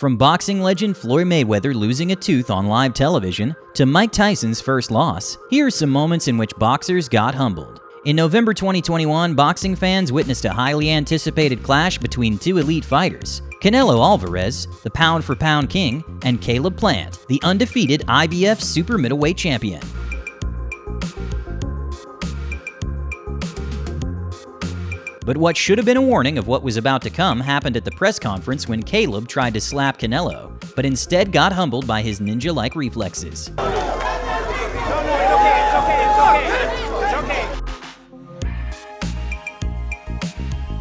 From boxing legend Floyd Mayweather losing a tooth on live television to Mike Tyson's first loss, here are some moments in which boxers got humbled. In November 2021, boxing fans witnessed a highly anticipated clash between two elite fighters, Canelo Alvarez, the pound-for-pound king, and Caleb Plant, the undefeated IBF super middleweight champion. But what should have been a warning of what was about to come happened at the press conference when Caleb tried to slap Canelo, but instead got humbled by his ninja-like reflexes.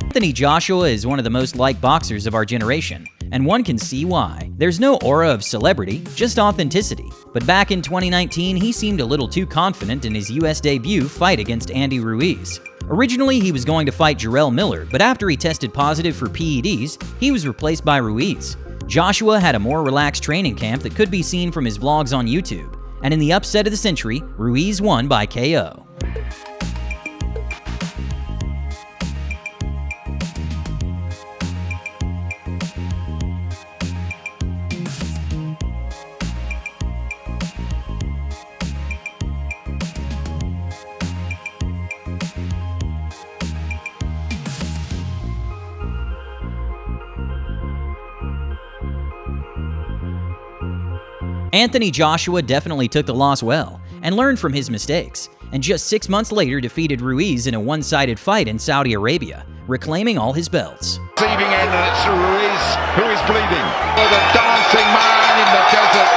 Anthony Joshua is one of the most liked boxers of our generation, and one can see why. There's no aura of celebrity, just authenticity. But back in 2019, he seemed a little too confident in his US debut fight against Andy Ruiz. Originally, he was going to fight Jarrell Miller, but after he tested positive for PEDs, he was replaced by Ruiz. Joshua had a more relaxed training camp that could be seen from his vlogs on YouTube, and in the upset of the century, Ruiz won by KO. Anthony Joshua definitely took the loss well and learned from his mistakes, and just 6 months later defeated Ruiz in a one-sided fight in Saudi Arabia, reclaiming all his belts. Receiving end, and it's Ruiz who is bleeding. Oh, the dancing man in the desert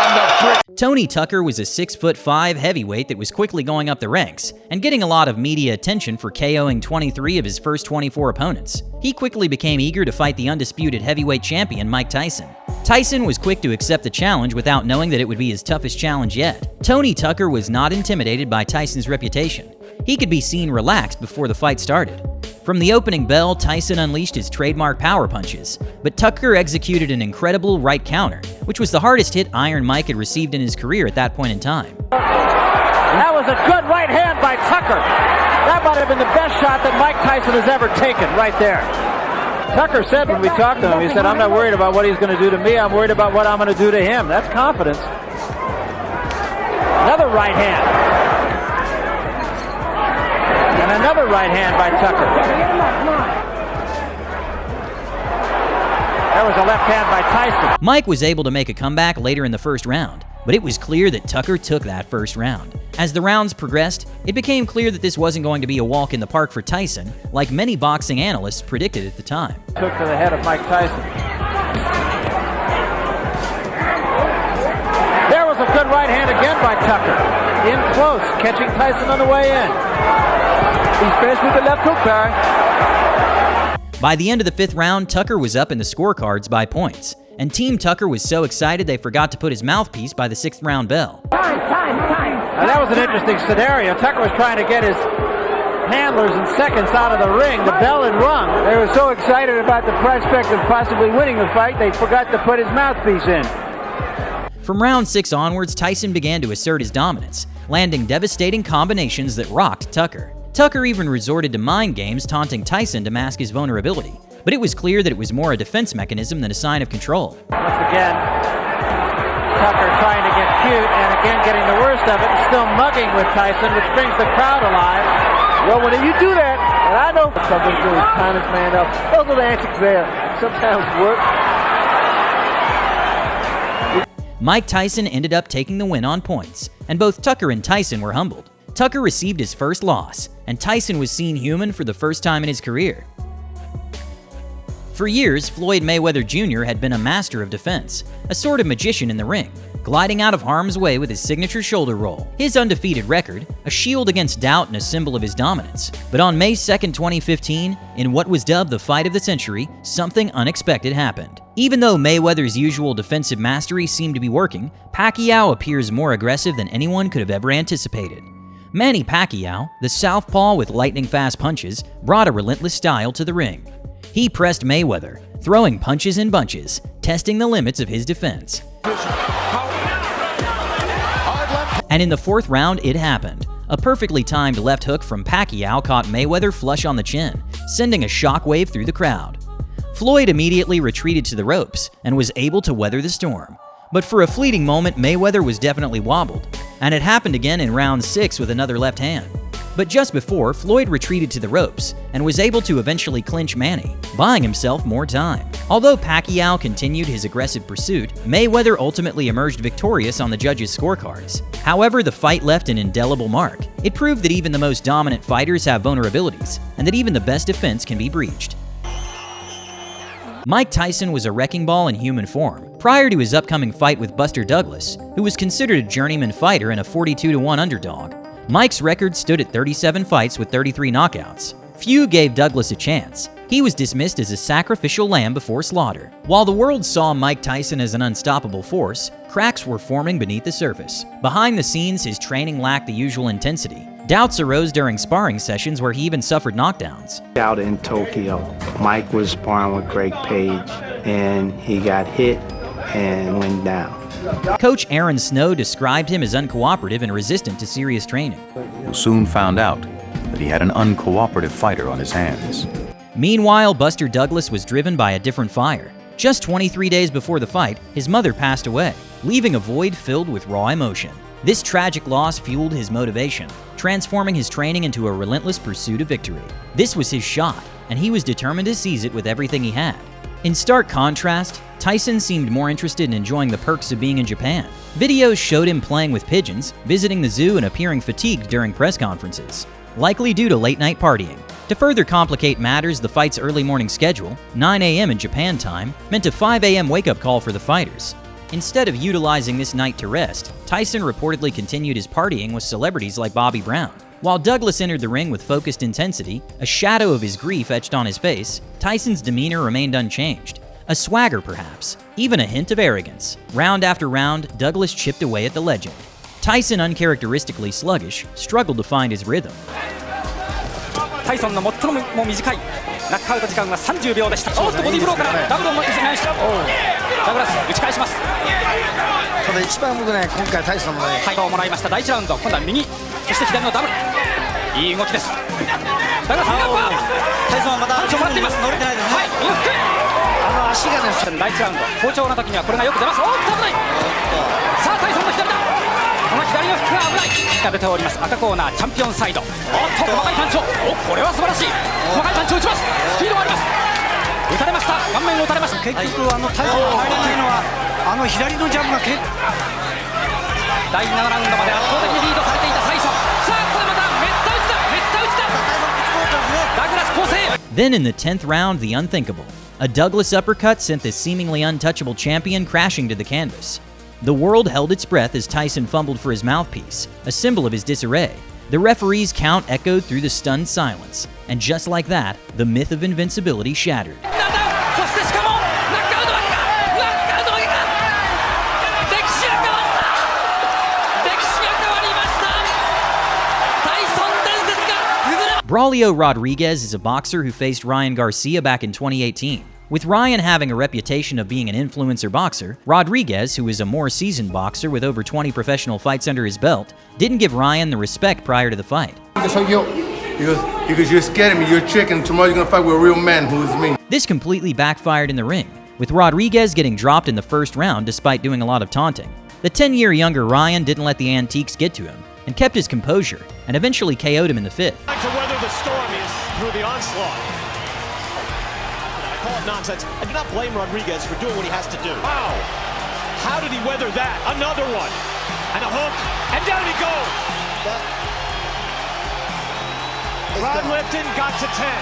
and the brick. Tony Tucker was a 6'5" heavyweight that was quickly going up the ranks and getting a lot of media attention for KOing 23 of his first 24 opponents. He quickly became eager to fight the undisputed heavyweight champion Mike Tyson. Tyson was quick to accept the challenge without knowing that it would be his toughest challenge yet. Tony Tucker was not intimidated by Tyson's reputation. He could be seen relaxed before the fight started. From the opening bell, Tyson unleashed his trademark power punches, but Tucker executed an incredible right counter, which was the hardest hit Iron Mike had received in his career at that point in time. That was a good right hand by Tucker. That might have been the best shot that Mike Tyson has ever taken right there. Tucker said when we talked to him, he said, "I'm not worried about what he's going to do to me. I'm worried about what I'm going to do to him." That's confidence. Another right hand. And another right hand by Tucker. There was a left hand by Tyson. Mike was able to make a comeback later in the first round, but it was clear that Tucker took that first round. As the rounds progressed, it became clear that this wasn't going to be a walk in the park for Tyson, like many boxing analysts predicted at the time. Took to the head of Mike Tyson. There was a good right hand again by Tucker. In close, catching Tyson on the way in. He's finished with the left hook, Barry. By the end of the fifth round, Tucker was up in the scorecards by points, and Team Tucker was so excited they forgot to put his mouthpiece by the sixth round bell. Now that was an interesting scenario. Tucker was trying to get his handlers and seconds out of the ring. The bell had rung. They were so excited about the prospect of possibly winning the fight, they forgot to put his mouthpiece in. From round 6 onwards, Tyson began to assert his dominance, landing devastating combinations that rocked Tucker. Tucker even resorted to mind games, taunting Tyson to mask his vulnerability, but it was clear that it was more a defense mechanism than a sign of control. Once again, Tucker trying to get cute and again getting the worst of it and still mugging with Tyson, which brings the crowd alive. Well, when you do that, and I know something's doing, time his man up. Those are the antics there. Sometimes work. Mike Tyson ended up taking the win on points, and both Tucker and Tyson were humbled. Tucker received his first loss, and Tyson was seen human for the first time in his career. For years, Floyd Mayweather Jr. had been a master of defense, a sort of magician in the ring, gliding out of harm's way with his signature shoulder roll. His undefeated record, a shield against doubt and a symbol of his dominance. But on May 2nd, 2015, in what was dubbed the fight of the century, something unexpected happened. Even though Mayweather's usual defensive mastery seemed to be working, Pacquiao appears more aggressive than anyone could have ever anticipated. Manny Pacquiao, the southpaw with lightning-fast punches, brought a relentless style to the ring. He pressed Mayweather, throwing punches in bunches, testing the limits of his defense. And in the fourth round, it happened. A perfectly timed left hook from Pacquiao caught Mayweather flush on the chin, sending a shockwave through the crowd. Floyd immediately retreated to the ropes and was able to weather the storm. But for a fleeting moment, Mayweather was definitely wobbled, and it happened again in round 6 with another left hand. But just before, Floyd retreated to the ropes and was able to eventually clinch Manny, buying himself more time. Although Pacquiao continued his aggressive pursuit, Mayweather ultimately emerged victorious on the judges' scorecards. However, the fight left an indelible mark. It proved that even the most dominant fighters have vulnerabilities, and that even the best defense can be breached. Mike Tyson was a wrecking ball in human form prior to his upcoming fight with Buster Douglas, who was considered a journeyman fighter and a 42-1 underdog. Mike's record stood at 37 fights with 33 knockouts. Few gave Douglas a chance. He was dismissed as a sacrificial lamb before slaughter. While the world saw Mike Tyson as an unstoppable force, cracks were forming beneath the surface. Behind the scenes, his training lacked the usual intensity. Doubts arose during sparring sessions where he even suffered knockdowns. Out in Tokyo, Mike was sparring with Greg Page, and he got hit and went down. Coach Aaron Snow described him as uncooperative and resistant to serious training. Who soon found out that he had an uncooperative fighter on his hands. Meanwhile, Buster Douglas was driven by a different fire. Just 23 days before the fight, his mother passed away, leaving a void filled with raw emotion. This tragic loss fueled his motivation, transforming his training into a relentless pursuit of victory. This was his shot, and he was determined to seize it with everything he had. In stark contrast, Tyson seemed more interested in enjoying the perks of being in Japan. Videos showed him playing with pigeons, visiting the zoo, and appearing fatigued during press conferences, likely due to late-night partying. To further complicate matters, the fight's early morning schedule, 9 a.m. in Japan time, meant a 5 a.m. wake-up call for the fighters. Instead of utilizing this night to rest, Tyson reportedly continued his partying with celebrities like Bobby Brown. While Douglas entered the ring with focused intensity, a shadow of his grief etched on his face, Tyson's demeanor remained unchanged. A swagger, perhaps, even a hint of arrogance. Round after round, Douglas chipped away at the legend. Tyson, uncharacteristically sluggish, struggled to find his rhythm. タイソンの最も短いナックアウト時間は30秒でした。おっとボディーブローからダブルを打ち返した。ダグラス打ち返します。ただ一番僕ね、今回タイソンのね、ファイトをもらいました第1ラウンド。今度は右、そして左のダブル。いい動きです。ダグラス右側。タイソンはまだパンチをもらっています。乗れてないですね。はい、右フック。足がね、第1ラウンド好調な時にはこれがよく出ます。おっと危ない。さあタイソンの左だ。この左のフックが危ない。が出ております。赤コーナーチャンピオンサイド。おっと細かいパンチを。お、これは素晴らしい。細かいパンチを打ちます。スピードがあります。打たれました。顔面を打たれました。結局タイソンが入れないのは左のジャブが第7ラウンドまで圧倒的にリードされていたタイソン。さあここでまためった打ちだ。めった打ちだ。ダグラス構成。Then in the 10th round, the unthinkable. A Douglas uppercut sent the seemingly untouchable champion crashing to the canvas. The world held its breath as Tyson fumbled for his mouthpiece, a symbol of his disarray. The referee's count echoed through the stunned silence, and just like that, the myth of invincibility shattered. Braulio Rodriguez is a boxer who faced Ryan Garcia back in 2018. With Ryan having a reputation of being an influencer boxer, Rodriguez, who is a more seasoned boxer with over 20 professional fights under his belt, didn't give Ryan the respect prior to the fight. Because you're scaring me, you're a chick, and tomorrow you're gonna fight with a real man who is me. This completely backfired in the ring, with Rodriguez getting dropped in the first round despite doing a lot of taunting. The 10-year younger Ryan didn't let the antiques get to him, and kept his composure, and eventually KO'd him in the 5th. To weather the storm is through the onslaught. I call it nonsense. I do not blame Rodriguez for doing what he has to do. Wow! How did he weather that? Another one. And a hook. And down he goes. Rod Lipton got to 10.